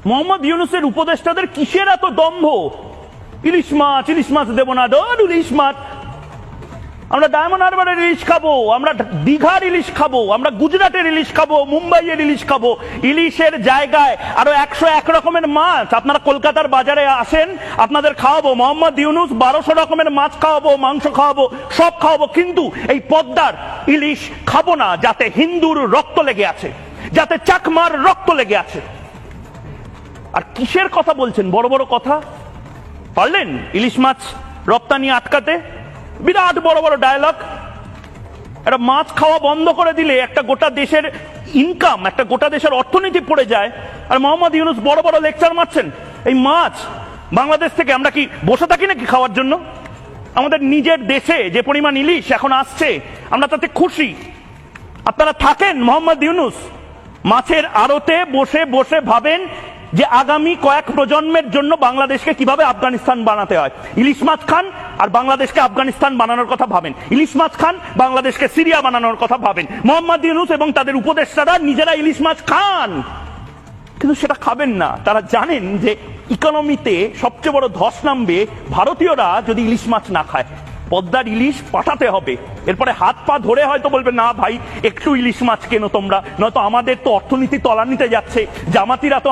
মোহাম্মদ ইউনূসের উপদেষ্টাদের কিসের এত দম্ভ? ইলিশ মাছ দেবো না, ইলিশ মাছ। আমরা ডায়মন্ড হারবারের ইলিশ খাবো, আমরা দীঘার ইলিশ খাবো, আমরা গুজরাটের ইলিশ খাবো, মুম্বাইয়ের ইলিশ খাবো। ইলিশের জায়গায় আরো 101 রকমের মাছ। আপনারা কলকাতার বাজারে আসেন, আপনাদের খাওয়াবো। মোহাম্মদ ইউনূস 1200 রকমের মাছ খাওয়াবো, মাংস খাওয়াবো, সব খাওয়াবো, কিন্তু এই পদ্মার ইলিশ খাবো না, যাতে হিন্দুর রক্ত লেগে আছে, যাতে চাকমার রক্ত লেগে আছে। আর কিসের কথা বলছেন? বড় বড় কথা। পারলেন ইলিশ মাছ রপ্তানি আটকাতে? বিরাট বড় বড় ডায়লগ। একটা মাছ খাওয়া বন্ধ করে দিলে একটা গোটা দেশের ইনকাম, একটা গোটা দেশের অর্থনীতি পড়ে যায়। আর মোহাম্মদ ইউনূস বড় বড় লেকচার মারছেন। এই মাছ বাংলাদেশ থেকে আমরা কি বসে থাকি নাকি খাওয়ার জন্য? আমাদের নিজের দেশে যে পরিমাণ ইলিশ এখন আসছে, আমরা তাতে খুশি। আপনারা থাকেন মোহাম্মদ ইউনূস, মাছের আড়তে বসে বসে ভাবেন যে আগামী কয়েক প্রজন্মের জন্য বাংলাদেশকে কিভাবে আফগানিস্তান বানাতে হয়। ইলিশ মাছ খান আর বাংলাদেশকে আফগানিস্তান বানানোর কথা ভাবেন। ইলিশ মাছ খান, বাংলাদেশকে সিরিয়া বানানোর কথা ভাবেন। মোহাম্মদ ইউনূস এবং তাদের উপদেষ্টারা নিজেরা ইলিশ মাছ খান, কিন্তু সেটা খাবেন না। তারা জানেন যে ইকোনমিতে সবচেয়ে বড় ধস নামবে ভারতীয়রা যদি ইলিশ মাছ না খায়। পদ্মার ইলিশ পাঠাতে হবে, এরপরে হাত পা ধরে হয়তো বলবে না ভাই একটু ইলিশ মাছ কেন তোমরা, নয়তো আমাদের তো অর্থনীতি তলানিতে যাচ্ছে। জামাতিরা তো